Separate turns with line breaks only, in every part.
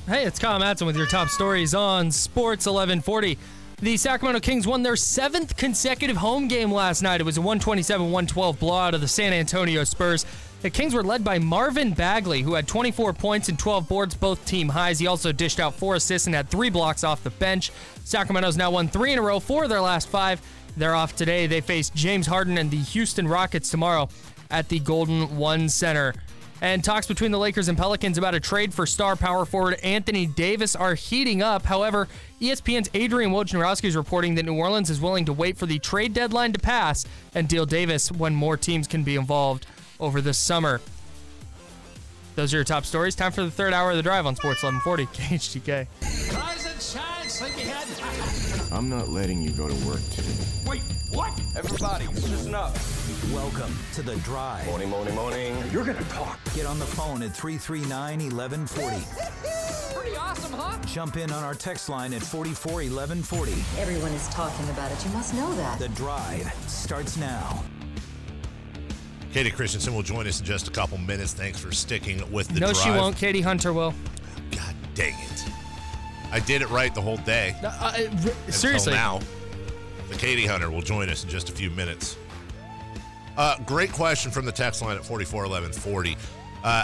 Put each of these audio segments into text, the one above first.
Hey, it's Kyle Madsen with your top stories on Sports 1140. The Sacramento Kings won their 7th consecutive home game last night. It was a 127-112 blowout of the San Antonio Spurs. The Kings were led by Marvin Bagley, who had 24 points and 12 boards, both team highs. He also dished out 4 assists and had 3 blocks off the bench. Sacramento's now won 3 in a row, 4 of their last 5. They're off today. They face James Harden and the Houston Rockets tomorrow at the Golden One Center. And talks between the Lakers and Pelicans about a trade for star power forward Anthony Davis are heating up. However, ESPN's Adrian Wojnarowski is reporting that New Orleans is willing to wait for the trade deadline to pass and deal Davis when more teams can be involved over the summer. Those are your top stories. Time for the third hour of the drive on Sports 1140 KHTK.
Rise and shine, sleepyhead.
I'm not letting you go to work today.
Wait, what?
Everybody, listen up.
Welcome to The Drive.
Morning, morning, morning.
You're gonna talk.
Get on the phone at 339-1140.
Pretty awesome, huh?
Jump in on our text line at 441140.
Everyone is talking about it. You must know that.
The Drive starts now.
Kayte Christensen will join us in just a couple minutes. Thanks for sticking with the drive.
No, she won't. Kayte Hunter will.
God dang it. I did it right the whole day.
Seriously.
Until now. The Kayte Hunter will join us in just a few minutes. Great question from the text line at 441140.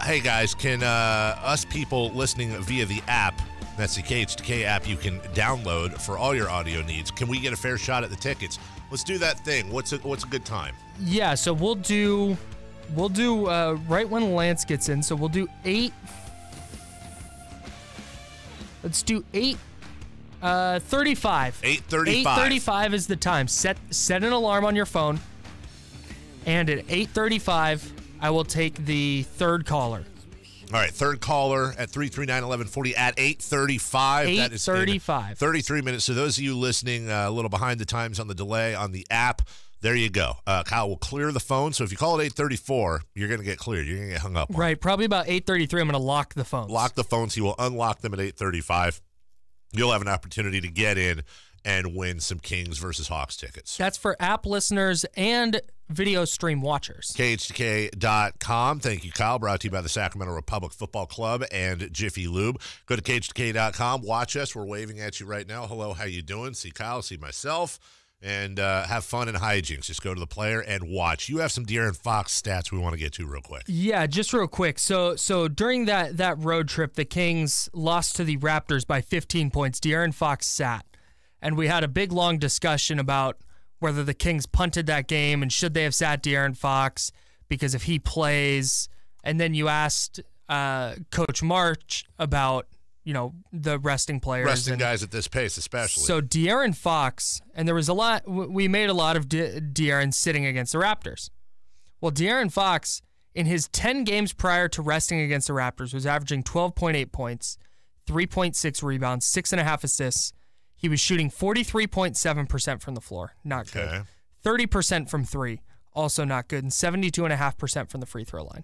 Hey, guys, can us people listening via the app, that's the KHTK app you can download for all your audio needs, can we get a fair shot at the tickets? Let's do that thing. What's a good time?
Yeah, so we'll do right when Lance gets in. So we'll do 8. Let's do 8:35.
8:35.
8:35 is the time. Set an alarm on your phone. And at 8:35, I will take the third caller.
All right, third caller at 339-1140 at 8:35.
8:35.
That is 33 minutes. So those of you listening a little behind the times on the delay on the app, there you go. Kyle will clear the phone. So if you call at 8:34, you're going to get cleared. You're going to get hung up on.
Right, probably about 8:33, I'm going to lock the phones.
Lock the phones. He will unlock them at 8:35. You'll have an opportunity to get in and win some Kings versus Hawks tickets.
That's for app listeners and video stream watchers.
KHTK.com. Thank you, Kyle. Brought to you by the Sacramento Republic Football Club and Jiffy Lube. Go to KHTK.com. Watch us. We're waving at you right now. Hello, how you doing? See Kyle, see myself, and have fun and hijinks. Just go to the player and watch. You have some De'Aaron Fox stats we want to get to real quick.
Yeah, just real quick. So during that road trip, the Kings lost to the Raptors by 15 points. De'Aaron Fox sat. And we had a big, long discussion about whether the Kings punted that game and should they have sat De'Aaron Fox because if he plays. And then you asked Coach March about, the resting players.
Resting guys at this pace especially.
So De'Aaron Fox, and there was a lot, we made a lot of De'Aaron sitting against the Raptors. Well, De'Aaron Fox, in his 10 games prior to resting against the Raptors, was averaging 12.8 points, 3.6 rebounds, 6.5 assists. He was shooting 43.7% from the floor. Not good.
Okay.
30% from 3. Also not good. And 72.5% from the free throw line.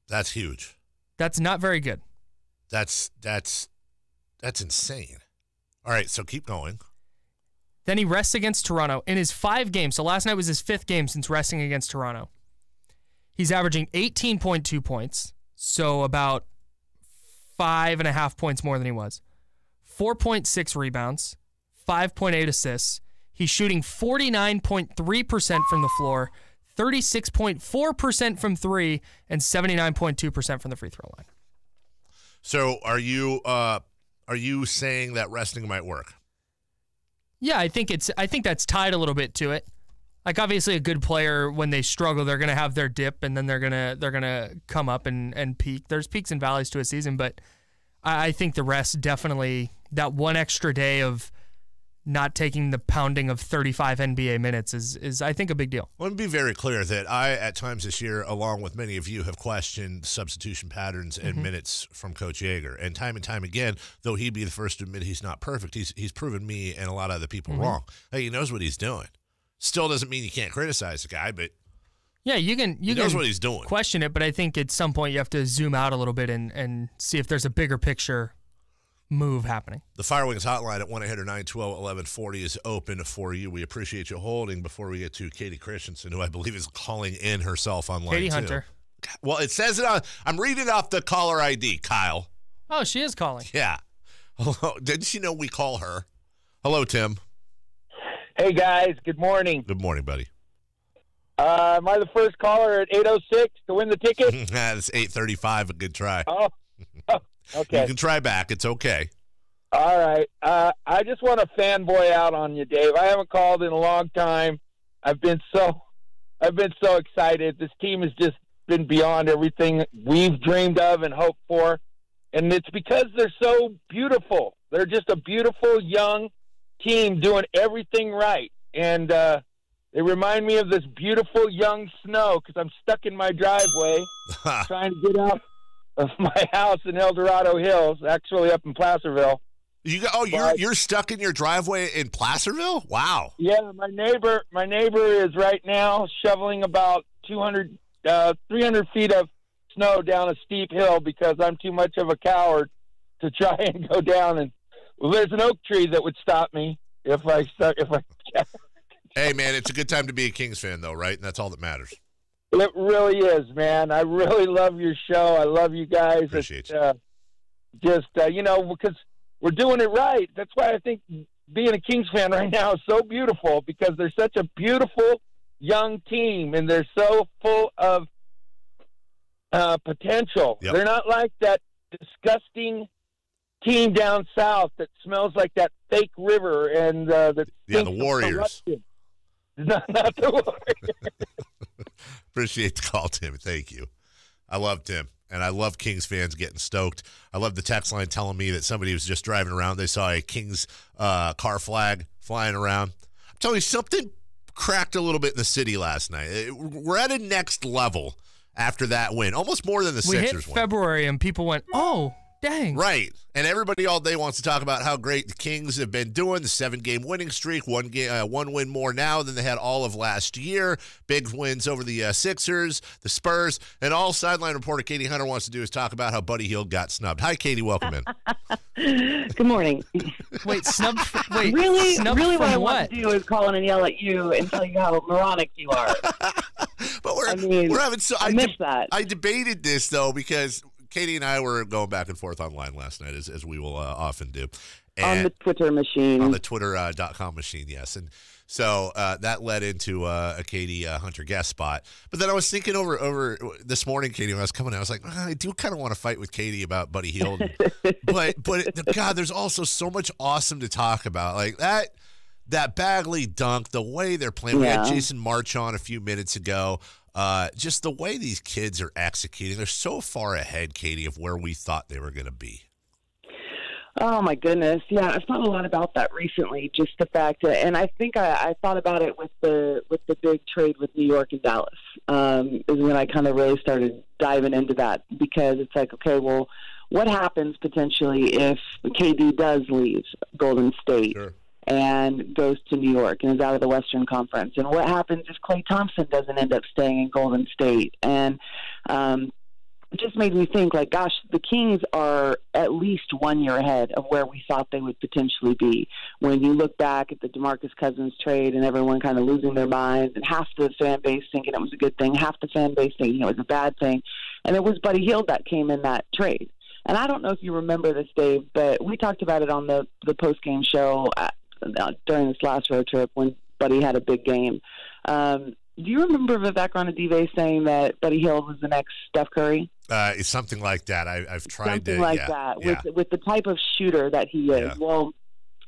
That's huge.
That's not very good.
That's insane. All right, so keep going.
Then he rests against Toronto in his 5 games. So last night was his 5th game since resting against Toronto. He's averaging 18.2 points. So about 5.5 points more than he was. 4.6 rebounds, 5.8 assists. He's shooting 49.3% from the floor, 36.4% from 3, and 79.2% from the free throw line.
So are you saying that resting might work?
Yeah, I think that's tied a little bit to it. Like obviously a good player when they struggle, they're gonna have their dip and then they're gonna come up and peak. There's peaks and valleys to a season, but I think the rest definitely, that one extra day of not taking the pounding of 35 NBA minutes is I think, a big deal.
Let me be very clear that I, at times this year, along with many of you, have questioned substitution patterns and minutes from Coach Yeager. And time again, though he'd be the first to admit he's not perfect, he's proven me and a lot of other people wrong. Hey, he knows what he's doing. Still doesn't mean you can't criticize the guy, but
yeah, you
knows what he's doing.
Question it, but I think at some point you have to zoom out a little bit and see if there's a bigger picture move happening.
The Firewings hotline at 1-800-912-1140 is open for you. We appreciate you holding before we get to Kayte Christensen, who I believe is calling in herself online.
Kayte
too.
Hunter.
Well, it says it on. I'm reading off the caller ID, Kyle.
Oh, she is calling.
Yeah. Hello. Didn't she know we call her? Hello, Tim.
Hey, guys. Good morning.
Good morning, buddy.
Am I the first caller at 8:06 to win the ticket?
It's 8:35. A good try.
Oh, okay.
You can try back. It's okay.
All right. I just want to fanboy out on you, Dave. I haven't called in a long time. I've been so excited. This team has just been beyond everything we've dreamed of and hoped for. And it's because they're so beautiful. They're just a beautiful young team doing everything right. And they remind me of this beautiful young snow because I'm stuck in my driveway trying to get out of my house in El Dorado Hills, actually up in Placerville.
You're stuck in your driveway in Placerville? Wow.
Yeah, my neighbor is right now shoveling about 300 feet of snow down a steep hill because I'm too much of a coward to try and go down. And well, there's an oak tree that would stop me if I.
Hey, man, it's a good time to be a Kings fan, though, right? And that's all that matters.
It really is, man. I really love your show. I love you guys.
Appreciate
you. Because we're doing it right. That's why I think being a Kings fan right now is so beautiful because they're such a beautiful young team and they're so full of potential.
Yep.
They're not like that disgusting team down south that smells like that fake river and the
Warriors.
Not the Warriors.
Appreciate the call, Tim. Thank you. I love Tim, and I love Kings fans getting stoked. I love the text line telling me that somebody was just driving around. They saw a Kings car flag flying around. I'm telling you, something cracked a little bit in the city last night. We're at a next level after that win, almost more than the Sixers
hit
win.
February, and people went, oh, dang.
Right. And everybody all day wants to talk about how great the Kings have been doing, the 7-game winning streak, one win more now than they had all of last year, big wins over the Sixers, the Spurs, and all sideline reporter Kayte Hunter wants to do is talk about how Buddy Hield got snubbed. Hi, Katie. Welcome in.
Good morning.
Wait, snubbed?
Really what I
from
want to do is call in and yell at you and tell you how moronic you are.
But we're having so
I miss that.
I debated this, though, because Katie and I were going back and forth online last night, as we will often do. And
on the Twitter machine.
On the Twitter.com machine, yes. And so that led into a Kayte Hunter guest spot. But then I was thinking over this morning, Katie, when I was coming out, I was like, I do kind of want to fight with Katie about Buddy Hield. but God, there's also so much awesome to talk about. Like that Bagley dunk, the way they're playing. We had Jason March on a few minutes ago. Just the way these kids are executing, they're so far ahead, Katie, of where we thought they were going to be.
Oh, my goodness. Yeah, I've thought a lot about that recently, just the fact that, and I think I thought about it with the big trade with New York and Dallas, is when I kind of really started diving into that, because it's like, okay, well, what happens potentially if KD does leave Golden State? Sure. And goes to New York and is out of the Western Conference? And what happens if Klay Thompson doesn't end up staying in Golden State? And it just made me think, like, gosh, the Kings are at least 1 year ahead of where we thought they would potentially be. When you look back at the DeMarcus Cousins trade and everyone kind of losing their minds, and half the fan base thinking it was a good thing, half the fan base thinking it was a bad thing. And it was Buddy Hield that came in that trade. And I don't know if you remember this, Dave, but we talked about it on the post-game show during this last road trip when Buddy had a big game. Do you remember Vivek Ranadive saying that Buddy Hield was the next Steph Curry?
It's something like that. I've tried
something like that with the type of shooter that he is.
Yeah.
Well,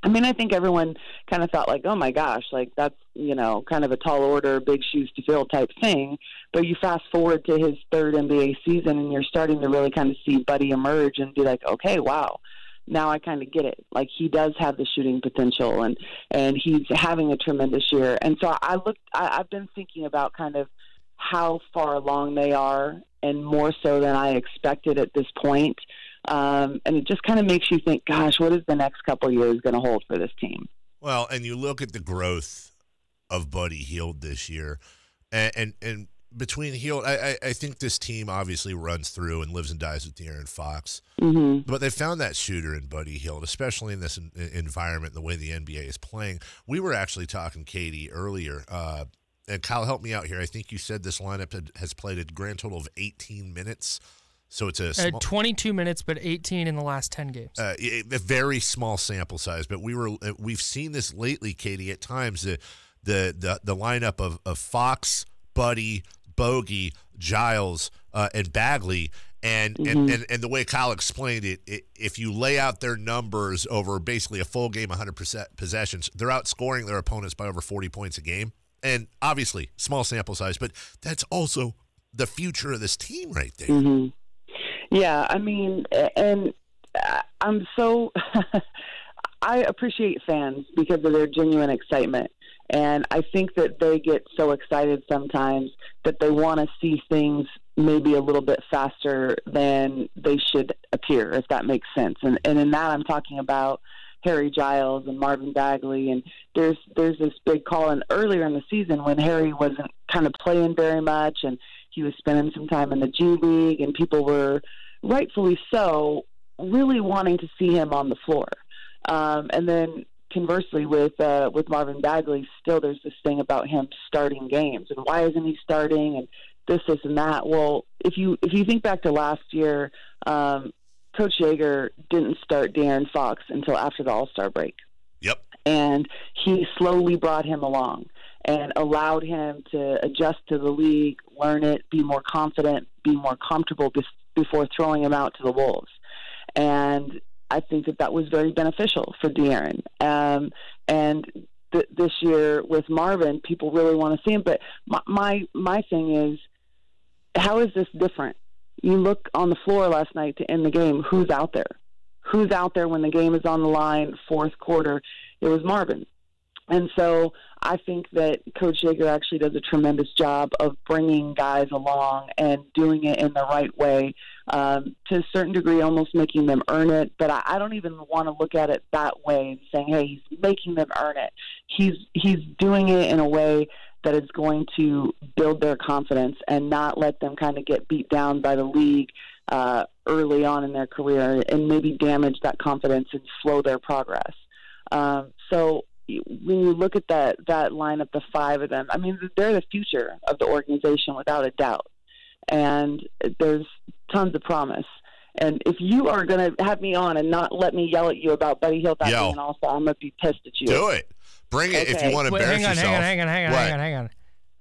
I mean, I think everyone kind of thought, like, oh my gosh, like that's, kind of a tall order, big shoes to fill type thing. But you fast forward to his third NBA season and you're starting to really kind of see Buddy emerge and be like, okay, wow. Now I kind of get it. Like, he does have the shooting potential, and he's having a tremendous year. And so I've been thinking about kind of how far along they are, and more so than I expected at this point. And it just kind of makes you think, gosh, what is the next couple of years going to hold for this team?
Well, and you look at the growth of Buddy Hield this year, and between Hield, I think this team obviously runs through and lives and dies with De'Aaron Fox.
Mm-hmm.
But they found that shooter in Buddy Hield, especially in this environment, the way the NBA is playing. We were actually talking, Katie, earlier, and Kyle, help me out here. I think you said this lineup has played a grand total of 18 minutes So it's a
22 minutes, but 18 in the last 10 games.
A very small sample size, but we've seen this lately, Katie. At times, the lineup of Fox, Buddy, Bogey, Giles, and Bagley, and the way Kyle explained it, if you lay out their numbers over basically a full game, 100% possessions, they're outscoring their opponents by over 40 points a game. And obviously, small sample size, but that's also the future of this team right there.
Mm-hmm. Yeah, I mean, and I'm so I appreciate fans because of their genuine excitement. And I think that they get so excited sometimes that they want to see things maybe a little bit faster than they should appear, if that makes sense. And in that, I'm talking about Harry Giles and Marvin Bagley. And there's this big call in earlier in the season when Harry wasn't kind of playing very much and he was spending some time in the G League, and people were rightfully so really wanting to see him on the floor. And then conversely with Marvin Bagley, still there's this thing about him starting games and why isn't he starting and this and that. Well, if you think back to last year, Coach Yeager didn't start De'Aaron Fox until after the All-Star break.
Yep.
And he slowly brought him along and allowed him to adjust to the league, learn it, be more confident, be more comfortable before throwing him out to the Wolves. And I think that was very beneficial for De'Aaron. And this year with Marvin, people really want to see him. But my thing is, how is this different? You look on the floor last night to end the game. Who's out there? Who's out there when the game is on the line, fourth quarter? It was Marvin. And so I think that Coach Yeager actually does a tremendous job of bringing guys along and doing it in the right way, to a certain degree, almost making them earn it. But I don't even want to look at it that way and saying, hey, he's making them earn it. He's doing it in a way that is going to build their confidence and not let them kind of get beat down by the league early on in their career and maybe damage that confidence and slow their progress. So when you look at that lineup, the five of them, I mean, they're the future of the organization without a doubt. And there's tons of promise. And if you are going to have me on and not let me yell at you about Buddy Hield not being an all-star, I'm going to be pissed at you.
Do it. Bring it if you want to embarrass yourself.
Hang on.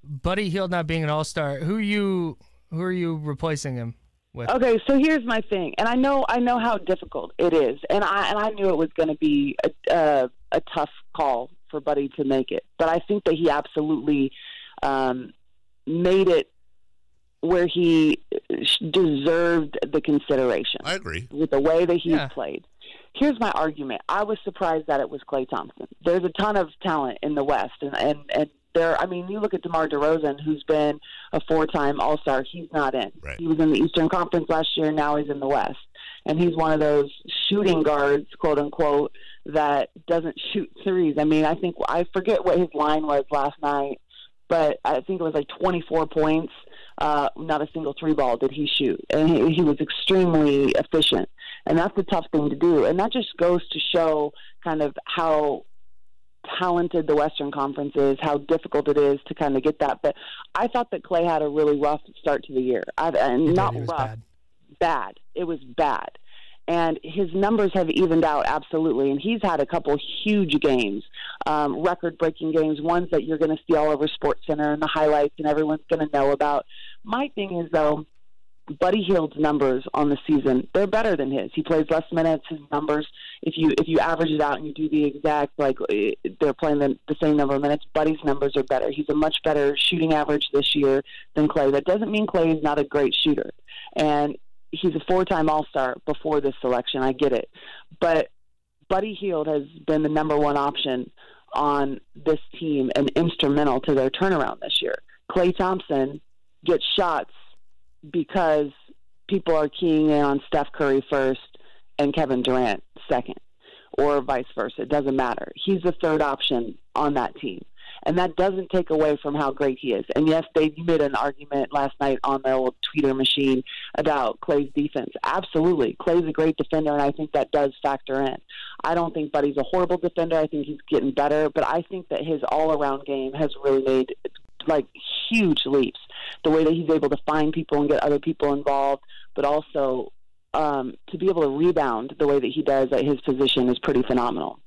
Buddy Hield not being an all-star. Who are you replacing him with?
Okay, so here's my thing, and I know how difficult it is, and I knew it was going to be a tough call for Buddy to make it, but I think that he absolutely made it where he deserved the consideration.
I agree
with the way that he's played. Here's my argument. I was surprised that it was Klay Thompson. There's a ton of talent in the West, and there. I mean, you look at DeMar DeRozan, who's been a 4-time All-Star. He's not in.
Right.
He was in the Eastern Conference last year. Now he's in the West, and he's one of those shooting guards, quote unquote, that doesn't shoot threes. I mean, I forget what his line was last night, but I think it was like 24 points. Not a single three ball did he shoot, and he was extremely efficient. And that's a tough thing to do. And that just goes to show kind of how talented the Western Conference is, how difficult it is to kind of get that. But I thought that Klay had a really rough start to the year. Not rough, bad. It was bad. And his numbers have evened out absolutely. And he's had a couple huge games, record-breaking games, ones that you're going to see all over SportsCenter and the highlights and everyone's going to know about. My thing is, though, Buddy Hield's numbers on the season, they're better than his. He plays less minutes. His numbers, if you average it out and you do the exact, like they're playing the same number of minutes, Buddy's numbers are better. He's a much better shooting average this year than Klay. That doesn't mean Klay is not a great shooter. And he's a 4-time All-Star before this selection. I get it. But Buddy Hield has been the number one option on this team and instrumental to their turnaround this year. Klay Thompson gets shots because people are keying in on Steph Curry first and Kevin Durant second, or vice versa. It doesn't matter. He's the third option on that team. And that doesn't take away from how great he is. And yes, you made an argument last night on the old Twitter machine about Klay's defense. Absolutely. Klay's a great defender, and I think that does factor in. I don't think Buddy's a horrible defender. I think he's getting better. But I think that his all-around game has really made like huge leaps. The way that he's able to find people and get other people involved, but also to be able to rebound the way that he does at his position is pretty phenomenal.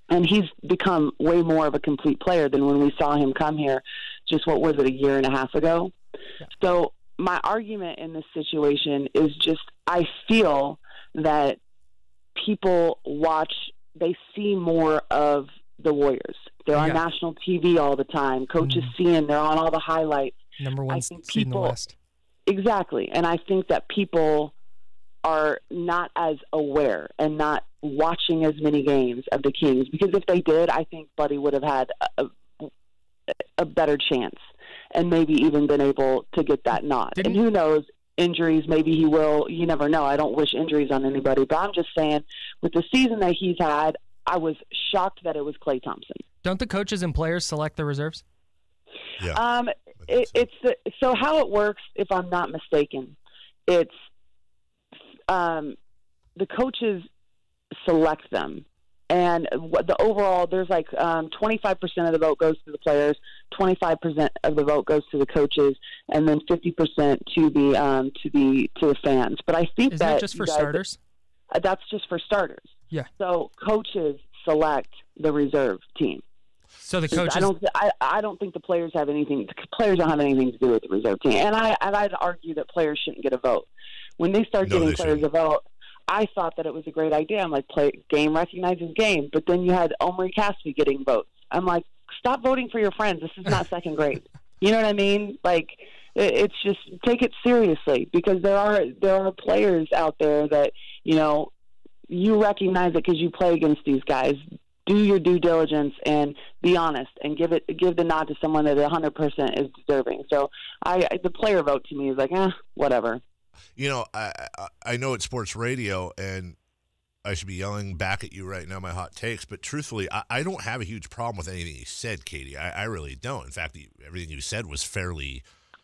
And he's become way more of a complete player than when we saw him come here just, what was it, a year and a half ago? Yeah. So my argument in this situation is just I feel that people they see more of the Warriors. They're on national TV all the time. Coaches seeing, they're on all the highlights.
Number one seed in the West.
Exactly. And I think that people are not as aware and not watching as many games of the Kings, because if they did, I think Buddy would have had a better chance and maybe even been able to get that nod. And who knows, injuries, maybe he will. You never know. I don't wish injuries on anybody, but I'm just saying with the season that he's had, I was shocked that it was Klay Thompson.
Don't the coaches and players select the reserves?
Yeah.
So how it works, if I'm not mistaken, it's the coaches select them, and the overall, there's like 25% of the vote goes to the players, 25% of the vote goes to the coaches, and then 50% to the fans. But I think
that just for starters.
That's just for starters.
Yeah.
So coaches select the reserve team.
So the coaches.
I don't think the players have anything. The players don't have anything to do with the reserve team, and I'd argue that players shouldn't get a vote. When they start giving players a vote, I thought that it was a great idea. I'm like, game recognizes game. But then you had Omri Caspi getting votes. I'm like, stop voting for your friends. This is not second grade. You know what I mean? Like, it's just take it seriously, because there are players out there that, you know, you recognize it because you play against these guys. Do your due diligence and be honest and give the nod to someone that 100% is deserving. So the player vote to me is like, whatever.
You know, I know it's sports radio, and I should be yelling back at you right now my hot takes, but truthfully, I don't have a huge problem with anything you said, Kayte. I really don't. In fact, everything you said was fairly...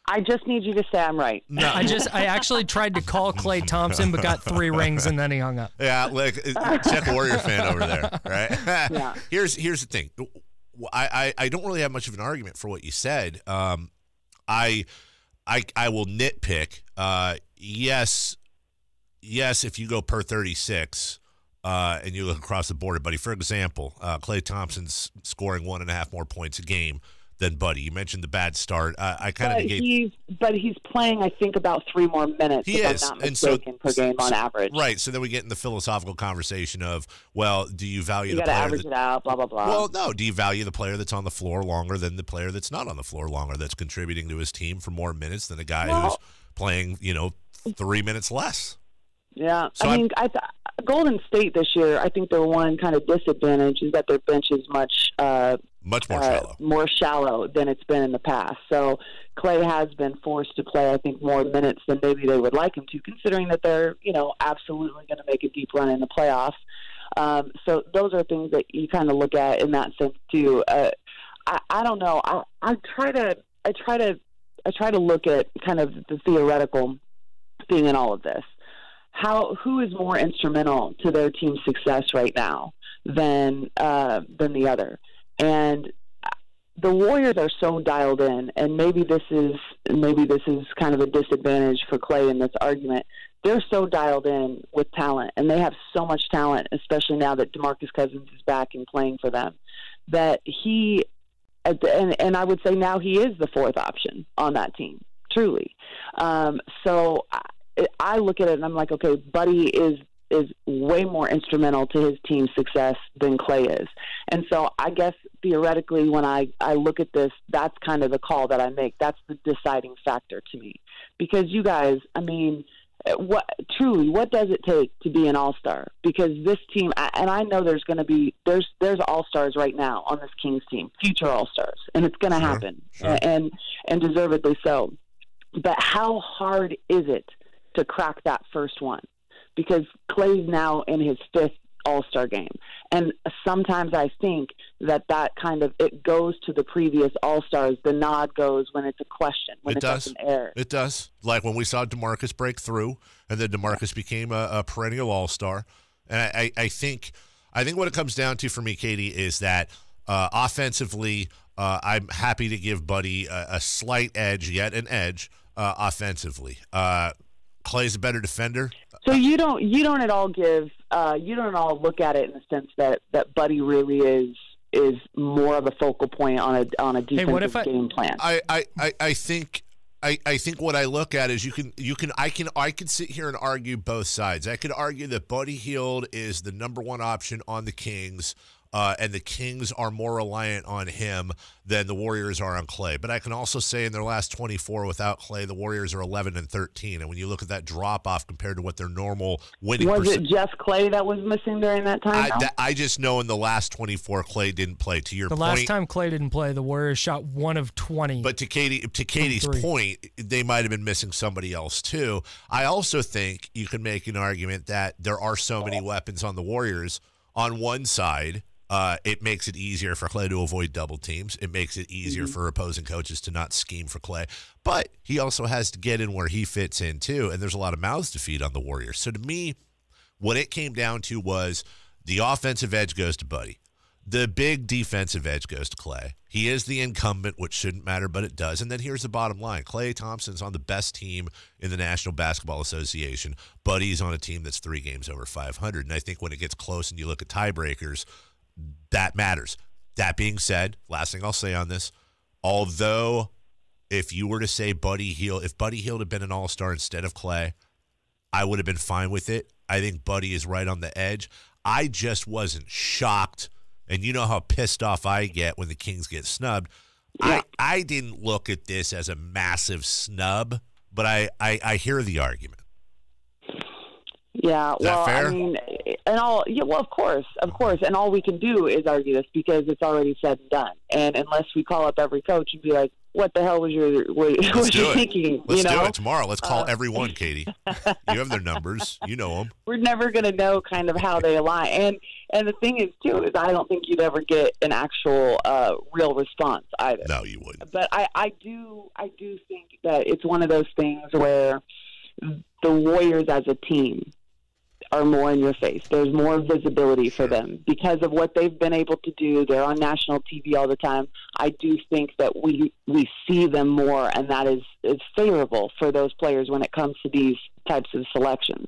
I just need you to say I'm right.
No, I actually tried to call Klay Thompson, but got 3 rings, and then he hung up.
Yeah, like check a Warrior fan over there, right?
Yeah.
Here's the thing. I don't really have much of an argument for what you said. I will nitpick. Yes, if you go per 36 and you look across the board, Buddy, for example, Klay Thompson's scoring 1.5 more points a game than Buddy. You mentioned the bad start. I kind of negate.
But he's playing, I think, about 3 more minutes.
He is,
I'm not mistaken, per game on average.
Right. So then we get in the philosophical conversation of, well, do you value the player?
You got to average it out, blah, blah, blah.
Well, no. Do you value the player that's on the floor longer than the player that's not on the floor longer, that's contributing to his team for more minutes than a guy who's playing, 3 minutes less?
Yeah. So I mean, Golden State this year, I think their one kind of disadvantage is that their bench is much more shallow than it's been in the past. So Klay has been forced to play, I think, more minutes than maybe they would like him to, considering that they're, absolutely going to make a deep run in the playoffs. So those are things that you kind of look at in that sense too. I don't know. I try to look at kind of the theoretical thing in all of this. Who is more instrumental to their team's success right now than the other? And the Warriors are so dialed in, and maybe this is kind of a disadvantage for Klay in this argument. They're so dialed in with talent, and they have so much talent, especially now that DeMarcus Cousins is back and playing for them, that and I would say now he is the 4th option on that team, truly. So I look at it and I'm like, okay, Buddy is way more instrumental to his team's success than Klay is. And so I guess theoretically when I look at this, that's kind of the call that I make. That's the deciding factor to me. Because you guys, I mean, what does it take to be an all-star? Because this team, and I know there's going to be, there's all-stars right now on this Kings team, future all-stars, and it's going to happen, and deservedly so. But how hard is it to crack that first one? Because Klay's now in his 5th All-Star game. And sometimes I think that kind of, it goes to the previous All-Stars. The nod goes when it's a question, when it's an error.
It does. Like when we saw DeMarcus break through, and then DeMarcus became a perennial All-Star. And I think what it comes down to for me, Kayte, is that offensively, I'm happy to give Buddy a slight edge, yet an edge, offensively. Clay's a better defender.
So you don't at all give you don't at all look at it in the sense that Buddy really is more of a focal point on a defensive game plan.
I think what I look at is I can sit here and argue both sides. I could argue that Buddy Hield is the number one option on the Kings, and the Kings are more reliant on him than the Warriors are on Clay. But I can also say in their last 24 without Clay, the Warriors are 11-13. And when you look at that drop off compared to what their normal winning
was it just Clay that was missing during that time?
I just know in the last 24, Clay didn't play. To your point,
the last time Clay didn't play, the Warriors shot 1 of 20.
But to Katie's point, they might have been missing somebody else too. I also think you can make an argument that there are so many weapons on the Warriors. On one side, it makes it easier for Clay to avoid double teams. It makes it easier for opposing coaches to not scheme for Clay. But he also has to get in where he fits in too, and there's a lot of mouths to feed on the Warriors. So to me, what it came down to was the offensive edge goes to Buddy. The big defensive edge goes to Clay. He is the incumbent, which shouldn't matter, but it does. And then here's the bottom line. Klay Thompson's on the best team in the National Basketball Association. Buddy's on a team that's 3 games over 500. And I think when it gets close and you look at tiebreakers, that matters. That being said, last thing I'll say on this, although if you were to say if Buddy Hield had been an all-star instead of Clay, I would have been fine with it. I think Buddy is right on the edge. I just wasn't shocked. And you know how pissed off I get when the Kings get snubbed. Yeah. I didn't look at this as a massive snub, but I hear the argument.
Yeah,
is that fair?
I mean, of course, and all we can do is argue this because it's already said and done. And unless we call up every coach and be like, "What the hell was your thinking?"
Let's do it tomorrow. Let's call everyone, Katie. You have their numbers. You know them.
We're never going to know kind of how they align. And the thing is, too, is I don't think you'd ever get an actual real response either.
No, you wouldn't.
But I do think that it's one of those things where the Warriors as a team are more in your face. There's more visibility for them because of what they've been able to do. They're on national TV all the time. I do think that we see them more, and that is favorable for those players when it comes to these types of selections.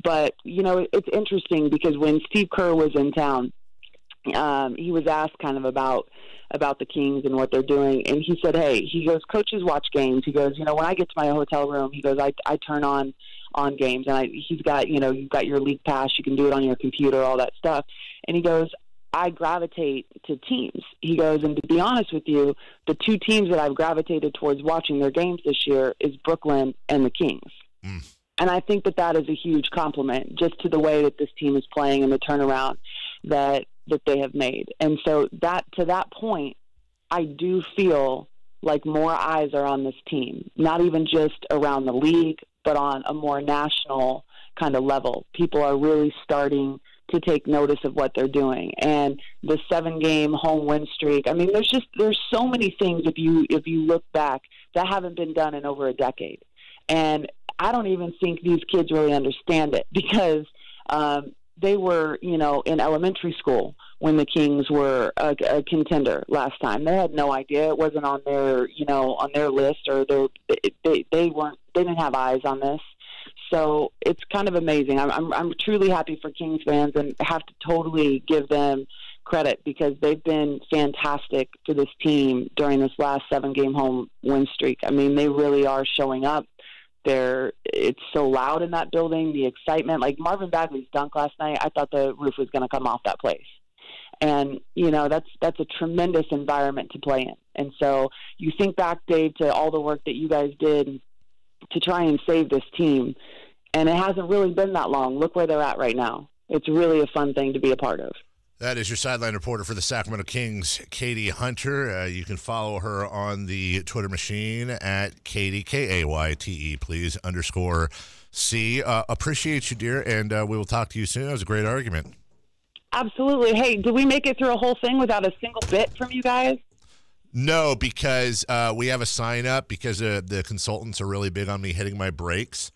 But, it's interesting because when Steve Kerr was in town, he was asked kind of about the Kings and what they're doing. And he said, he goes, coaches watch games. He goes, when I get to my hotel room, he goes, I turn on games. And he's got, you've got your league pass. You can do it on your computer, all that stuff. And he goes, I gravitate to teams. He goes, and to be honest with you, the 2 teams that I've gravitated towards watching their games this year is Brooklyn and the Kings. And I think that is a huge compliment just to the way that this team is playing and the turnaround that they have made. And so to that point, I do feel like more eyes are on this team, not even just around the league, but on a more national kind of level. People are really starting to take notice of what they're doing. And the 7-game home win streak, I mean, there's so many things if you look back that haven't been done in over a decade. And I don't even think these kids really understand it because they were, in elementary school when the Kings were a contender last time. They had no idea. It wasn't on their, on their list, or they didn't have eyes on this. So it's kind of amazing. I'm truly happy for Kings fans and have to totally give them credit because they've been fantastic for this team during this last 7-game home win streak. I mean, they really are showing up. It's so loud in that building, the excitement. Like Marvin Bagley's dunk last night, I thought the roof was going to come off that place. And, that's a tremendous environment to play in. And so you think back, Dave, to all the work that you guys did to try and save this team, and it hasn't really been that long. Look where they're at right now. It's really a fun thing to be a part of.
That is your sideline reporter for the Sacramento Kings, Kayte Hunter. You can follow her on the Twitter machine at Kayte, Kayte, please, _C. Appreciate you, dear, and we will talk to you soon. That was a great argument.
Absolutely. Hey, did we make it through a whole thing without a single bit from you guys?
No, because we have a sign-up because the consultants are really big on me hitting my brakes,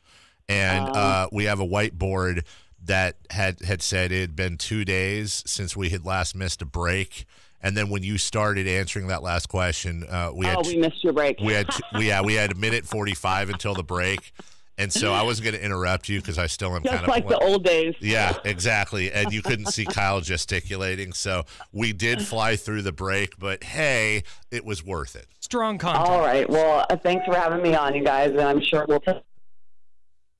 and we have a whiteboard that had said it had been 2 days since we had last missed a break. And then when you started answering that last question, we
missed your break.
We had a minute 45 until the break. And so I wasn't going to interrupt you because I still am
Just like the old days.
Yeah, exactly. And you couldn't see Kyle gesticulating. So we did fly through the break, but hey, it was worth it.
Strong content.
All right. Well, thanks for having me on, you guys. And I'm sure we'll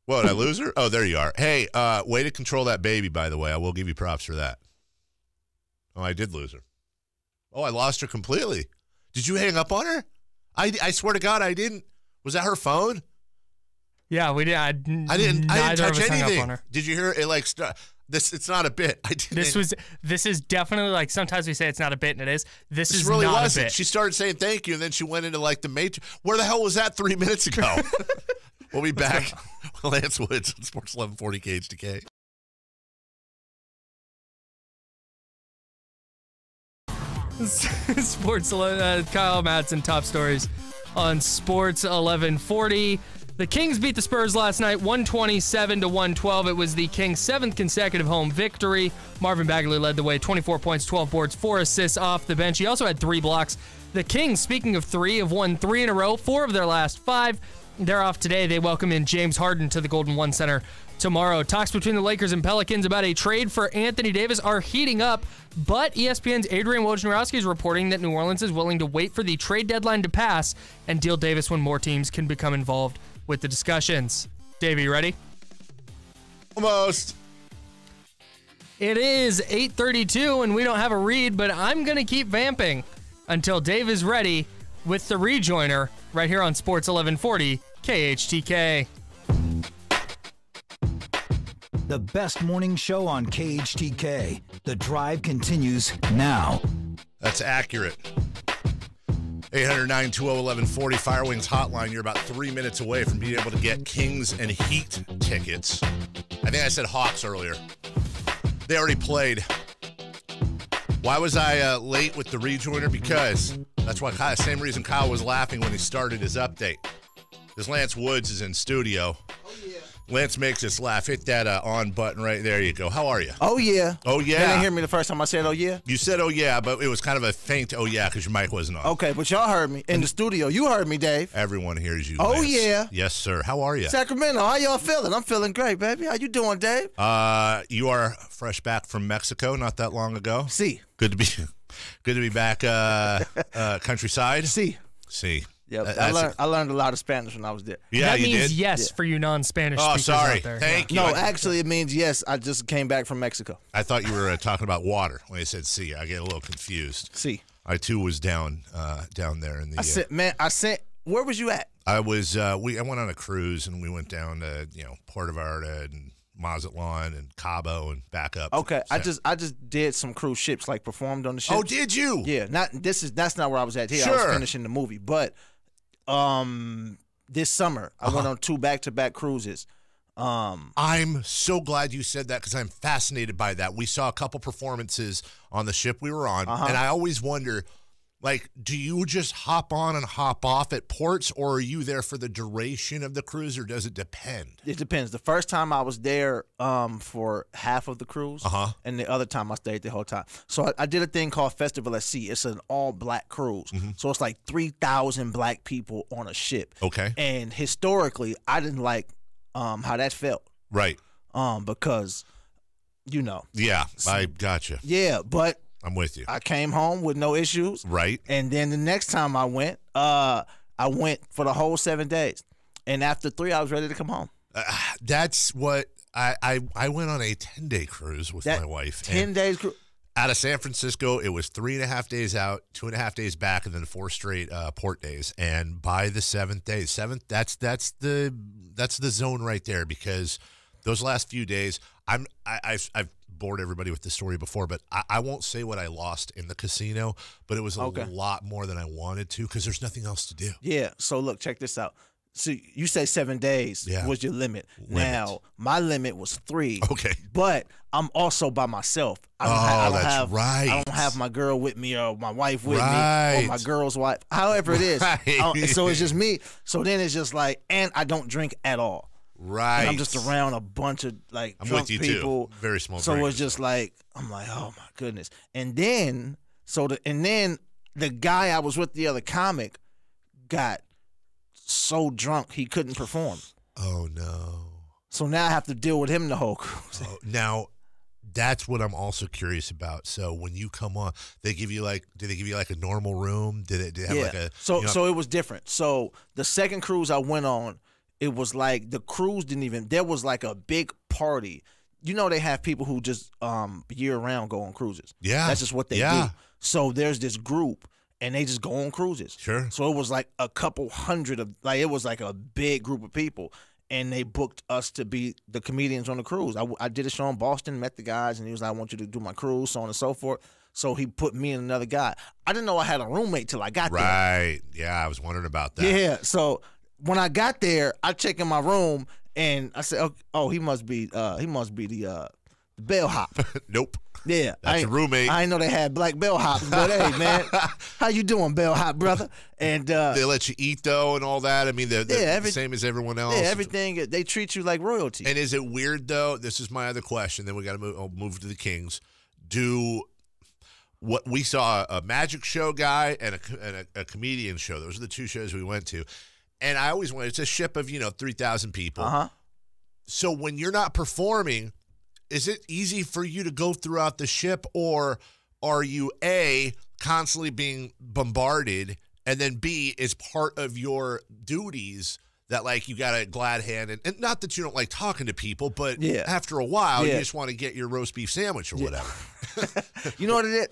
What, did I lose her? Oh, there you are. Hey, way to control that baby, by the way. I will give you props for that. Oh, I did lose her. Oh, I lost her completely. Did you hang up on her? I swear to God, I didn't. Was that her phone?
Yeah, we did. I
didn't
neither
touch
of us hung
anything.
up on her.
Did you hear it? Like this? It's not a bit. I didn't.
This is definitely like sometimes we say it's not a bit and it is. This is
really
not
wasn't.
a bit.
She started saying thank you and then she went into like the matrix. Where the hell was that 3 minutes ago? We'll be back. Lance Woods on Sports 1140 KHTK.
Sports Kyle Madsen, top stories on Sports 1140. The Kings beat the Spurs last night, 127-112. It was the Kings' 7th consecutive home victory. Marvin Bagley led the way, 24 points, 12 boards, 4 assists off the bench. He also had 3 blocks. The Kings, speaking of 3, have won 3 in a row, 4 of their last 5. They're off today. They welcome in James Harden to the Golden One Center tomorrow. Talks between the Lakers and Pelicans about a trade for Anthony Davis are heating up, but ESPN's Adrian Wojnarowski is reporting that New Orleans is willing to wait for the trade deadline to pass and deal Davis when more teams can become involved with the discussions. Dave, are you ready?
Almost.
It is 8:32, and we don't have a read, but I'm going to keep vamping until Dave is ready with the rejoiner right here on Sports 1140 KHTK.
The best morning show on KHTK. The drive continues now.
That's accurate. 800-920-1140 Firewings Hotline. You're about 3 minutes away from being able to get Kings and Heat tickets. I think I said Hawks earlier. They already played. Why was I late with the rejoiner? Because that's why same reason Kyle was laughing when he started his update. Because Lance Woods is in studio. Oh, yeah. Lance makes us laugh. Hit that on button right there. You go. How are you?
Oh, yeah.
Oh, yeah.
You didn't hear me the first time I said, oh, yeah?
You said, oh, yeah, but it was kind of a faint, oh, yeah, because your mic wasn't on.
Okay, but y'all heard me in the studio. You heard me, Dave.
Everyone hears you,
Oh,
Lance.
yeah.
Yes, sir. How are you?
Sacramento, how y'all feeling? I'm feeling great, baby. How you doing, Dave?
You are fresh back from Mexico not that long ago.
See.
Good to be back countryside.
See. Yep. I learned a lot of Spanish when I was there.
Yeah,
that
you
means
did?
yes for you non-Spanish speakers
sorry.
out there.
Thank you.
No, actually, it means yes. I just came back from Mexico.
I thought you were talking about water when you said sea. I get a little confused.
See.
I, too, was down there in the...
I sent, where was you at?
I was, I went on a cruise, and we went down to, Puerto Vallarta and Mazatlan and Cabo and back up.
Okay, I just did some cruise ships, like performed on the ship.
Oh, did you?
Yeah, that's not where I was at here.
Sure.
I was finishing the movie, but this summer I went on 2 back-to-back cruises.
I'm so glad you said that because I'm fascinated by that. We saw a couple performances on the ship we were on, and I always wonder, like, do you just hop on and hop off at ports, or are you there for the duration of the cruise, or does it depend?
It depends. The first time I was there for half of the cruise, and the other time I stayed the whole time. So I did a thing called Festival at Sea. It's an all-black cruise. So it's like 3,000 black people on a ship.
Okay.
And historically, I didn't like how that felt.
Right.
Because,
Yeah, I gotcha.
Yeah, but
I'm with you.
I came home with no issues.
Right.
And then the next time I went for the whole 7 days. And after 3, I was ready to come home.
That's what I went on a 10-day cruise with my wife.
10 days cruise.
Out of San Francisco, it was 3.5 days out, 2.5 days back, and then 4 straight port days. And by the 7th day, that's the zone right there, because those last few days, I've bored everybody with this story before, but I won't say what I lost in the casino, but it was a lot more than I wanted to, because there's nothing else to do.
Yeah. So look, check this out. So you say 7 days was your limit. Now my limit was 3.
Okay.
But I'm also by myself. I don't have my girl with me or my wife with me or my girl's wife. However it is. So it's just me. So then it's just like, and I don't drink at all.
Right.
And I'm just around a bunch of like
I'm
drunk
with you
people.
too. Very small.
So
brain.
it's just like I'm like, oh my goodness. And then the guy I was with, the other comic, got so drunk he couldn't perform.
Oh no.
So now I have to deal with him the whole cruise.
Oh, now, that's what I'm also curious about. So when you come on, did they give you like a normal room? Did it have like a
So it was different. So the second cruise I went on, it was like the cruise didn't even, there was like a big party. You know, they have people who just year round go on cruises.
Yeah.
That's just what they do. So there's this group and they just go on cruises.
Sure.
So it was like a couple hundred of, like, it was like a big group of people. And they booked us to be the comedians on the cruise. I did a show in Boston, met the guys, and he was like, I want you to do my cruise, so on and so forth. So he put me and another guy. I didn't know I had a roommate till I got there.
Right. Yeah, I was wondering about that.
Yeah. So when I got there, I check in my room, and I said, oh, he must be the bellhop.
Nope.
Yeah.
That's your roommate.
I didn't know they had black bellhops, but hey, man, how you doing, bellhop brother? And
they let you eat though and all that. I mean, they're the same as everyone else.
Yeah, everything. They treat you like royalty.
And is it weird though? This is my other question. Then we got to move to the Kings. What we saw a magic show guy and a comedian show. Those are the two shows we went to. And I always went. It's a ship of 3,000 people. So when you're not performing, is it easy for you to go throughout the ship, or are you A, constantly being bombarded, and then B, is part of your duties that like you got a glad hand, and not that you don't like talking to people, but after a while you just want to get your roast beef sandwich or whatever.
You know what it is?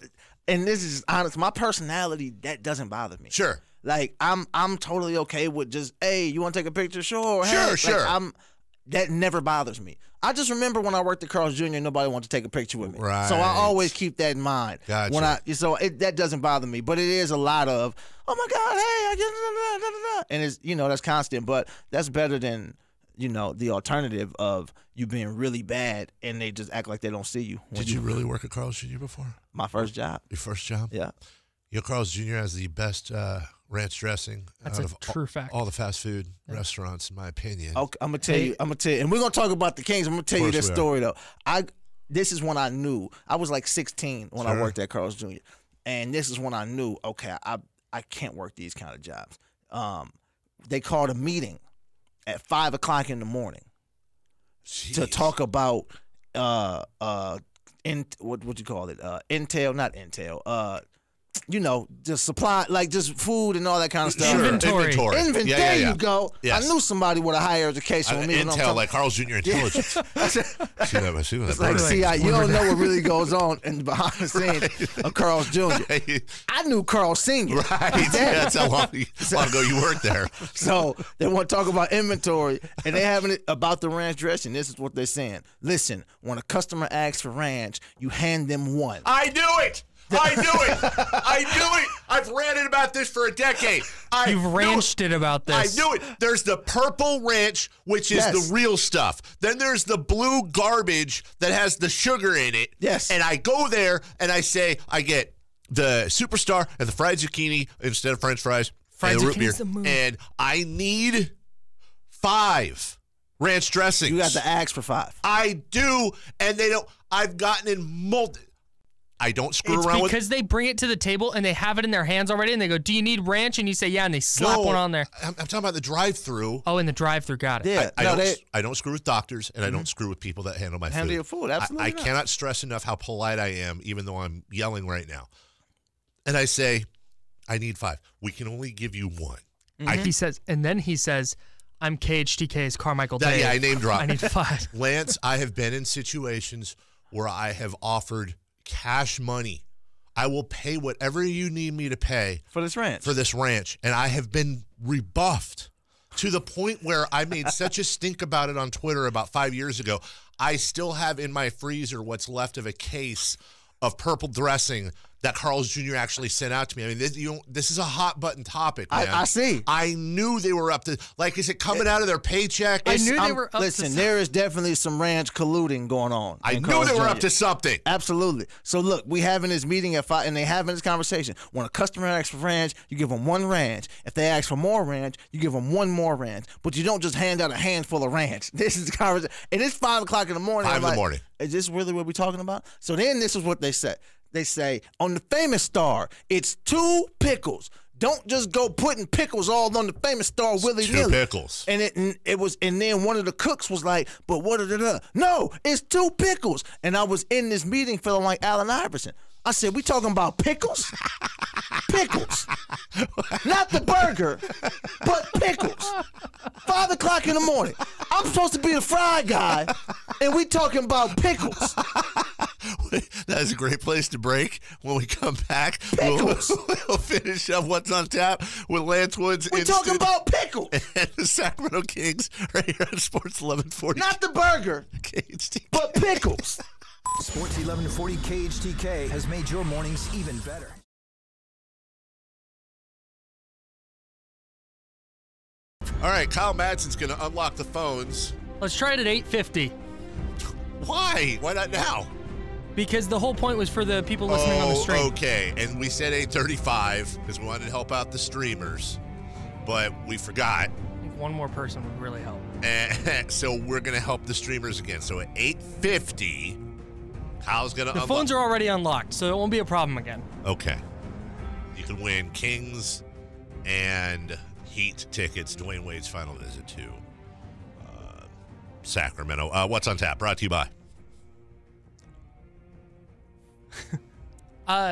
And this is honest, my personality, that doesn't bother me.
Sure.
Like I'm totally okay with just, hey, you want to take a picture? Sure.
Sure,
hey.
sure.
Like, that never bothers me. I just remember when I worked at Carl's Jr., nobody wanted to take a picture with me.
Right.
So I always keep that in mind.
Gotcha.
That doesn't bother me. But it is a lot of, oh my God, hey, I get, and it's, that's constant. But that's better than, the alternative of you being really bad and they just act like they don't see you.
Did you really work at Carl's Jr. before?
My first job.
Your first job?
Yeah.
Carl's Jr. has the best ranch dressing
That's
out
a
of
true fact.
all the fast food restaurants, in my opinion.
Okay, I'm gonna tell you, and we're gonna talk about the Kings. I'm gonna tell you this story though. This is when I knew I was like 16 when I worked at Carl's Jr. And this is when I knew, okay, I can't work these kind of jobs. They called a meeting at 5 o'clock in the morning to talk about what you call it? Intel, not Intel. Just supply, like just food and all that kind of stuff.
Sure.
Inventory.
Yeah,
there you go.
Yes.
I knew somebody with a higher education than me.
Intel, like Carl's Jr. Intelligence. see that?
You don't know what really goes on behind the scenes of Carl's Jr. I knew Carl Sr.
Right. That's how long ago you worked there.
So they want to talk about inventory, and they having it about the ranch dressing. This is what they're saying. Listen, when a customer asks for ranch, you hand them one.
I do it. I've ranted about this for a decade.
You've ranched it about this.
I knew it. There's the purple ranch, which is the real stuff. Then there's the blue garbage that has the sugar in it.
Yes.
And I go there and I say, I get the superstar and the fried zucchini instead of French fries.
Fried
and the root beer.
zucchini's the move.
And I need 5 ranch dressings.
You got to ask for 5.
I do. And they don't. I've gotten in I don't screw around with.
Because they bring it to the table and they have it in their hands already, and they go, "Do you need ranch?" And you say, "Yeah," and they slap one on there.
I'm talking about the drive-through.
Oh, in the drive-through, got it.
Yeah,
I don't screw with doctors, and I don't screw with people that handle my
handle
food.
your food. Absolutely,
I cannot stress enough how polite I am, even though I'm yelling right now. And I say, I need 5. We can only give you 1.
He says, "I'm KHTK's Carmichael."
Yeah, I name drop.
I need 5.
Lance, I have been in situations where I have offered cash money. I will pay whatever you need me to pay
for this
ranch. And I have been rebuffed to the point where I made such a stink about it on Twitter about 5 years ago. I still have in my freezer what's left of a case of purple dressing that Carl's Jr. actually sent out to me. I mean, this is a hot button topic, man.
I see.
I knew they were up to, like, is it coming out of their paycheck?
I knew they were up
Listen, there is definitely some ranch colluding going on.
I knew they were up to something.
Absolutely. So look, we having this meeting at 5, and they having this conversation. When a customer asks for ranch, you give them 1 ranch. If they ask for more ranch, you give them 1 more ranch. But you don't just hand out a handful of ranch. This is the conversation. And it's 5 o'clock in the morning.
5 in the morning.
Is this really what we're talking about? So then this is what they said. They say, on the Famous Star, it's 2 pickles. Don't just go putting pickles all on the Famous Star willy-nilly.
2 pickles.
And and then one of the cooks was like, but what are the? No, it's 2 pickles. And I was in this meeting feeling like Allen Iverson. I said, we talking about pickles? Pickles. Not the burger, but pickles. 5 o'clock in the morning. I'm supposed to be the fry guy, and we talking about pickles.
That is a great place to break. When we come back,
pickles.
We'll finish up What's on Tap with Lance Woods.
We're talking about pickles.
And the Sacramento Kings right here on Sports 1140.
Not the burger, but pickles.
Sports 1140 KHTK has made your mornings even better.
All right, Kyle Madsen's going to unlock the phones.
Let's try it at 8:50.
Why? Why not now?
Because the whole point was for the people listening on the stream.
Okay, and we said 8:35 because we wanted to help out the streamers, but we forgot.
I think 1 more person would really help.
And so we're going to help the streamers again. So at 8:50, Kyle's going to unlock.
The phones are already unlocked, so it won't be a problem again.
Okay. You can win Kings and Heat tickets, Dwayne Wade's final visit to Sacramento. What's on Tap? Brought to you by.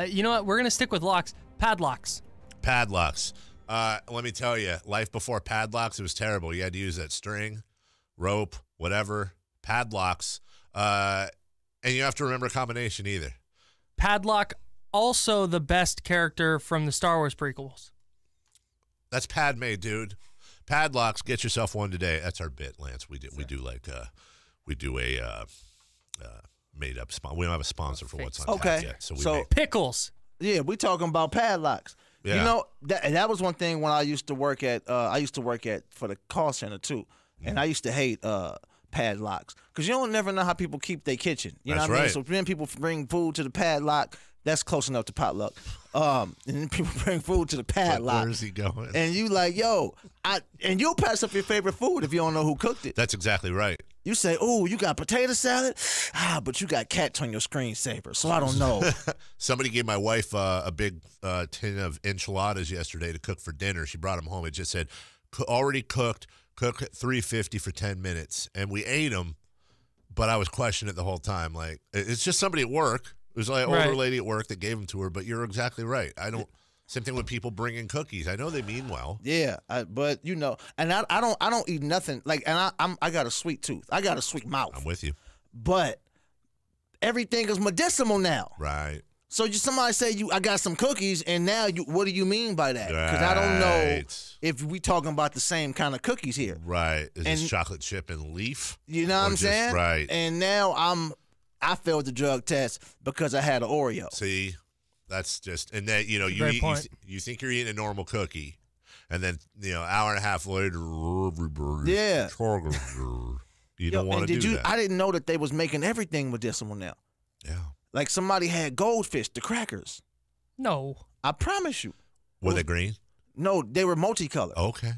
You know what? We're going to stick with locks. Padlocks.
Padlocks. Let me tell you, life before padlocks, it was terrible. You had to use that string, rope, whatever. Padlocks. And you have to remember a combination either.
Padlock, also the best character from the Star Wars prequels.
That's Padme, dude. Padlocks, get yourself one today. That's our bit, Lance. We do a made up sponsor. We don't have a sponsor for What's on Tap yet. So
pickles.
Yeah, we talking about padlocks.
Yeah.
You know, that was one thing when I used to work at for the call center too. And I used to hate padlocks because you don't never know how people keep their kitchen. You know what I mean? So when people bring food to the padlock, that's close enough to potluck. And then people bring food to the padlock.
Where is he going?
And you like, yo, and you'll pass up your favorite food if you don't know who cooked it.
That's exactly right.
You say, oh, you got potato salad? But you got cats on your screensaver, so I don't know.
Somebody gave my wife a big tin of enchiladas yesterday to cook for dinner. She brought them home. It just said, already cooked, cook at 350 for 10 minutes. And we ate them, but I was questioning it the whole time. Like, it's just somebody at work. It was like an older lady at work that gave them to her, but you're exactly right. Same thing with people bringing cookies. I know they mean well.
Yeah, but you know, and I don't eat nothing like, and I got a sweet tooth. I got a sweet mouth.
I'm with you. But
everything is medicinal now.
Right.
So somebody say I got some cookies, and now what do you mean by that? Because I don't know if we talking about the same kind of cookies here.
Right. Is this chocolate chip and leaf?
You know what I'm saying?
Right.
And now I failed the drug test because I had an Oreo.
See, that's just, and then you think you're eating a normal cookie, and then hour and a half later,
yeah,
you don't want to do that.
I didn't know that they was making everything medicinal now.
Yeah.
Like somebody had goldfish, the crackers.
No.
I promise you.
Were they green?
No, they were multicolored.
Okay.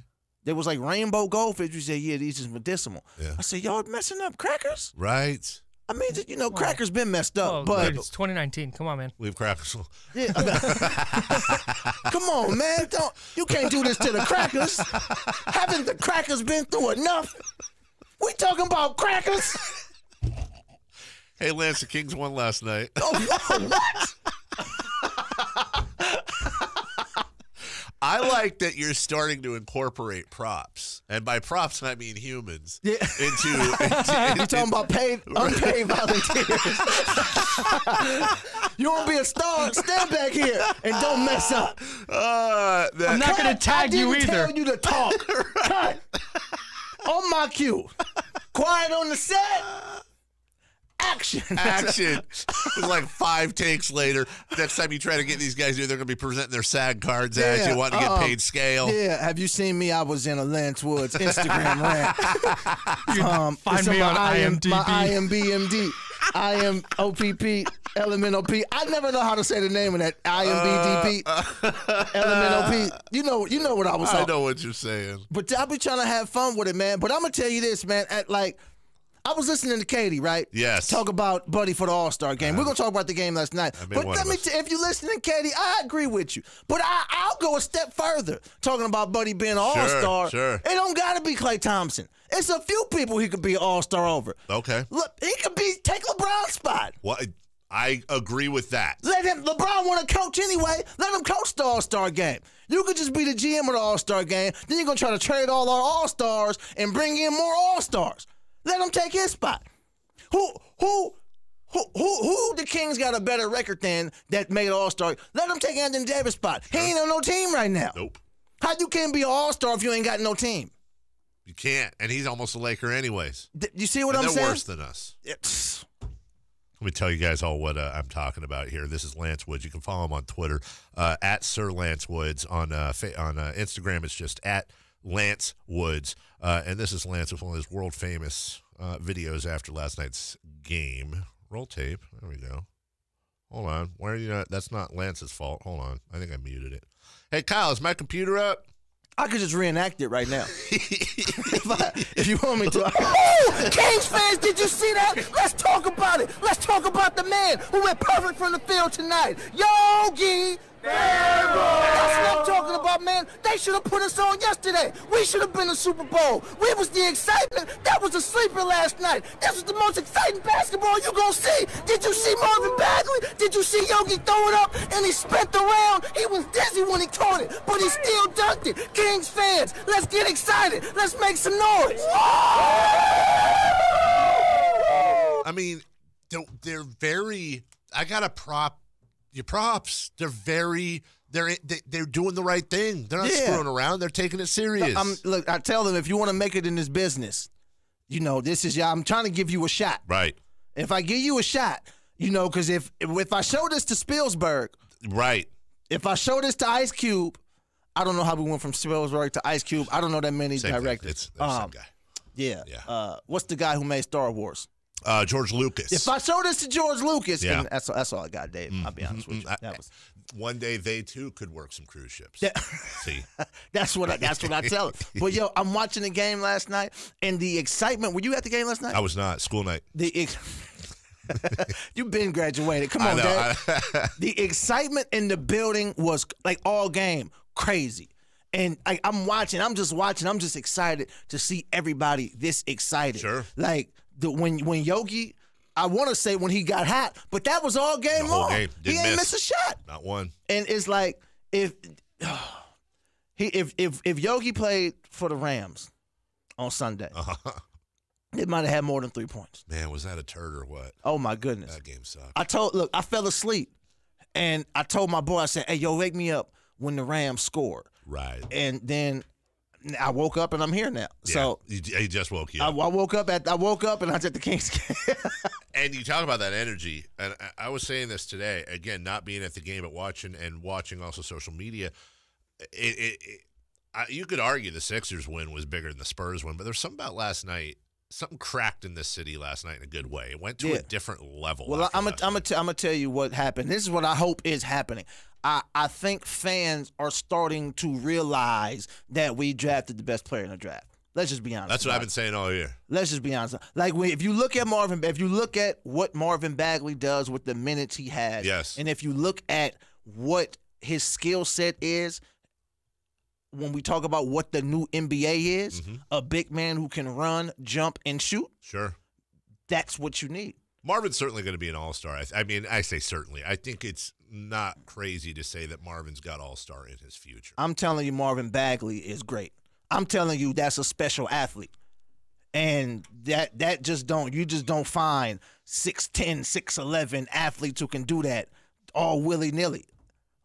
There was like rainbow goldfish. You say, yeah, these is medicinal.
Yeah.
I said, y'all messing up crackers?
Right.
I mean, crackers been messed up, but
dude, it's 2019. Come on, man.
Leave crackers.
Yeah. Come on, man. You can't do this to the crackers. Haven't the crackers been through enough? We talking about crackers?
Hey, Lance, the Kings won last night.
Oh, what?
I like that you're starting to incorporate props, and by props I mean humans.
Yeah. You're talking about unpaid volunteers. You want to be a star? Stand back here and don't mess up.
I'm not going to tag you either.
I didn't tell you to talk. Cut. On my cue. Quiet on the set. Action.
It's like 5 takes later. Next time you try to get these guys here, they're going to be presenting their SAG cards at you, wanting to get paid scale.
Yeah. Have you seen me? I was in a Lance Woods Instagram rant.
Find me on IMDb.
My IMBMD. IMOPP. LMNOP. I never know how to say the name of that. IMBDP. LMNOP. You know what I was saying.
I know what you're saying.
But I'll be trying to have fun with it, man. But I'm going to tell you this, man. I was listening to Kayte, right?
Yes.
Talk about Buddy for the All-Star game. We're going to talk about the game last night. But let me if you're listening, Kayte, I agree with you. But I'll go a step further. Talking about Buddy being an All-Star.
Sure.
It don't got to be Klay Thompson. It's a few people he could be an All-Star over.
Okay.
Look, he could take LeBron's spot.
What? I agree with that.
Let him. LeBron want to coach anyway. Let him coach the All-Star game. You could just be the GM of the All-Star game. Then you're going to try to trade all our All-Stars and bring in more All-Stars. Let him take his spot. Who the Kings got a better record than that made All-Star? Let him take Anthony Davis' spot. He ain't on no team right now.
Nope.
How you can't be an All-Star if you ain't got no team?
You can't. And he's almost a Laker anyways.
You see what
and
I'm saying?
They're worse than us. Let me tell you guys all what I'm talking about here. This is Lance Woods. You can follow him on Twitter, at Sir Lance Woods. On Instagram, it's just at Lance Woods. And this is Lance with one of his world-famous videos after last night's game. Roll tape. There we go. Hold on. Why are you not? That's not Lance's fault. Hold on. I think I muted it. Hey, Kyle, is my computer up?
I could just reenact it right now. if you want me to. Oh, Kings fans, did you see that? Let's talk about it. Let's talk about the man who went perfect from the field tonight. Yogi That's what I'm talking about, man. They should have put us on yesterday. We should have been in the Super Bowl. We was the excitement. That was a sleeper last night. This was the most exciting basketball you gonna see. Did you see Marvin Bagley? Did you see Yogi throw it up and he spent the round? He was dizzy when he caught it, but he still dunked it. Kings fans, let's get excited. Let's make some noise.
I mean, they're very. I gotta prop your props. They're very. They're doing the right thing. They're not screwing around. They're taking it serious.
Look, I tell them, if you want to make it in this business, you know, this is I'm trying to give you a shot.
Right.
If I give you a shot, you know, because if I show this to Spielberg,
right.
If I show this to Ice Cube, I don't know how we went from Spielberg to Ice Cube. I don't know that many directors.
It's the same guy.
Yeah. What's the guy who made Star Wars?
George Lucas.
If I show this to George Lucas, and that's all I got, Dave. I'll be honest with you.
One day they too could work some cruise ships. See,
that's what I tell them. But yo, I'm watching the game last night, and the excitement. Were you at the game last night?
I was not. School night.
You've been graduated. Come on, Dave. The excitement in the building was like all game crazy. And I'm watching. I'm just excited to see everybody this excited.
Sure.
Like when Yogi, I want to say when he got hot, but that was all game long.
Game.
He ain't miss a shot.
Not one.
And it's like if Yogi played for the Rams on Sunday, it might have had more than 3 points.
Man, was that a turd or what?
Oh my goodness.
That game sucked.
I fell asleep, and I told my boy, I said, "Hey, yo, wake me up when the Rams scored."
Right.
And then I woke up and I'm here now.
Yeah,
so
he just woke you up.
I woke up and I was at the Kings game.
And you talk about that energy, and I was saying this today again, not being at the game but watching also social media. You could argue the Sixers win was bigger than the Spurs win, but there's something about last night. Something cracked in this city last night in a good way. It went to a different level.
Well, I'm gonna tell you what happened. This is what I hope is happening. I think fans are starting to realize that we drafted the best player in the draft. Let's just be honest.
That's what I've been saying all year.
Let's just be honest. Like if you look at what Marvin Bagley does with the minutes he has,
yes,
and if you look at what his skill set is, when we talk about what the new NBA is, a big man who can run, jump, and shoot.
Sure,
that's what you need.
Marvin's certainly going to be an all-star. I mean, I say certainly. I think it's not crazy to say that Marvin's got all-star in his future.
I'm telling you, Marvin Bagley is great. I'm telling you, that's a special athlete. And that just don't find 6'10", 6'11" athletes who can do that all willy-nilly.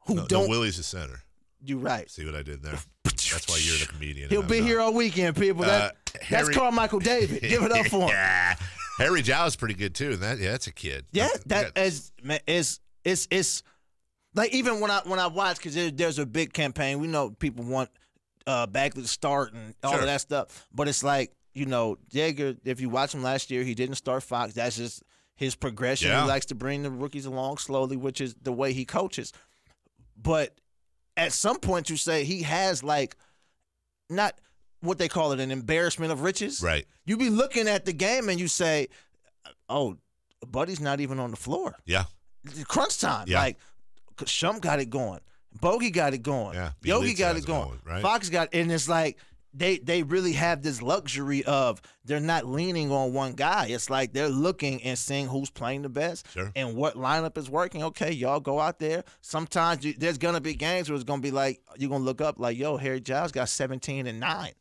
No, Willie's the center.
You're right.
See what I did there? That's why you're the comedian.
He'll be here all weekend, people. That's Carmichael David. Give it up for him.
Harry Jow's pretty good too. That's a kid.
Yeah, it's like even when I watch, because there's a big campaign. We know people want Bagley to start and all of that stuff, but it's like, Jaeger, if you watch him last year, he didn't start Fox. That's just his progression.
Yeah.
He likes to bring the rookies along slowly, which is the way he coaches. But at some point, you say he has like not what they call it, an embarrassment of riches.
Right.
You be looking at the game and you say, "Oh, Buddy's not even on the floor."
Yeah.
Crunch time.
Yeah.
Like Shump got it going, Bogey got it going,
Yeah.
Yogi got it going,
right?
Fox got, and it's like they really have this luxury of they're not leaning on one guy. It's like they're looking and seeing who's playing the best and what lineup is working. Okay, y'all go out there. Sometimes there's gonna be games where it's gonna be like you're gonna look up like, yo, Harry Giles got 17 and 9.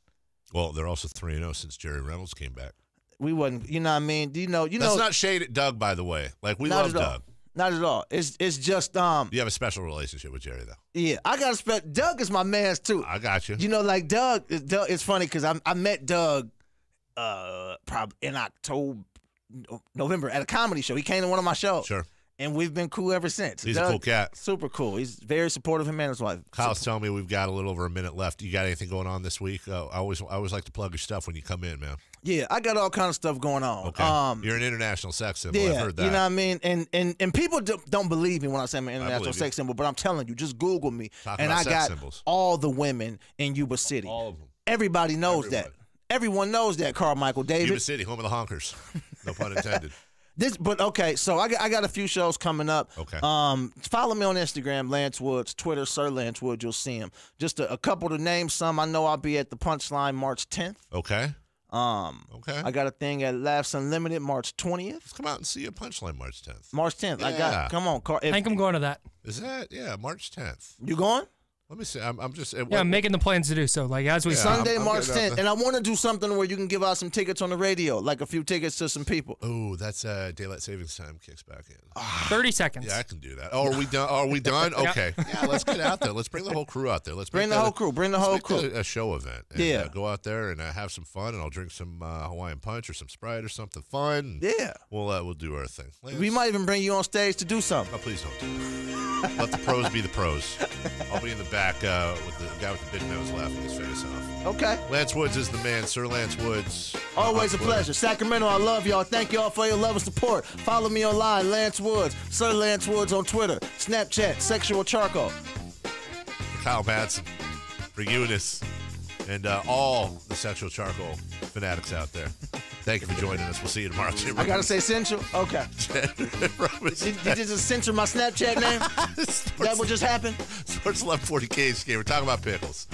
Well, they're also 3-0 since Jerry Reynolds came back.
We wasn't, you know what I mean?
That's not shade at Doug, by the way. Like, we love Doug.
Not at all. It's just
You have a special relationship with Jerry, though.
Yeah, I got to Doug is my man's too.
I got you.
Like Doug. It's funny because I met Doug probably in November at a comedy show. He came to one of my shows.
Sure.
And we've been cool ever since.
He's
Doug,
a cool cat.
Super cool. He's very supportive of him and his wife.
Kyle's telling me we've got a little over a minute left. You got anything going on this week? I always like to plug your stuff when you come in, man.
Yeah, I got all kind of stuff going on.
Okay. You're an international sex symbol.
Yeah,
I've heard that.
You know what I mean? And people don't believe me when I say I'm an international sex symbol, but I'm telling you, just Google me.
Talking
and
about
I
sex
got
symbols.
all the women in Yuba City.
All of them.
Everybody knows that. Everyone knows that, Carmichael David.
Yuba City, home of the honkers. No pun intended.
Okay, so I got a few shows coming up.
Okay.
Follow me on Instagram, Lance Woods, Twitter, Sir Lance Woods. You'll see him. Just a couple to name some. I know I'll be at the Punchline March 10th.
Okay. Okay.
I got a thing at Laughs Unlimited March 20th.
Let's come out and see you at Punchline March 10th.
March 10th.
Yeah.
Come on, Carl.
I think I'm going to that.
Is that? Yeah, March 10th.
You going?
Let me see. I'm just.
Yeah, I'm making the plans to do so. Like as we
Sunday, March 10th, and I want to do something where you can give out some tickets on the radio, like a few tickets to some people.
Oh, that's daylight savings time kicks back in.
30 seconds.
Yeah, I can do that. Oh, are we done? Are we done? Okay. Yeah, let's get out there. Let's bring the whole crew out there. Let's
bring the whole crew. Bring the whole crew.
A show event. And,
yeah.
Go out there and have some fun, and I'll drink some Hawaiian punch or some Sprite or something fun.
Yeah.
We'll do our thing.
We might even bring you on stage to do something.
Oh, please don't. Let the pros be the pros. I'll be in the back with the guy with the big nose laughing his face off.
Okay.
Lance Woods is the man. Sir Lance Woods.
Always a pleasure. Sacramento, I love y'all. Thank y'all for your love and support. Follow me online, Lance Woods. Sir Lance Woods on Twitter, Snapchat, Sexual Charcoal.
For Kyle Madsen, for Eunice, and all the Sexual Charcoal fanatics out there. Thank you for joining us. We'll see you tomorrow.
I got to say Central? Okay. Did you just censor my Snapchat name? That what just happened?
Sports 1140 KHK. We're talking about pickles.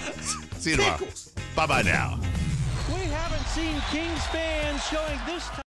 See you tomorrow. Bye-bye now.
We haven't seen Kings fans showing this time.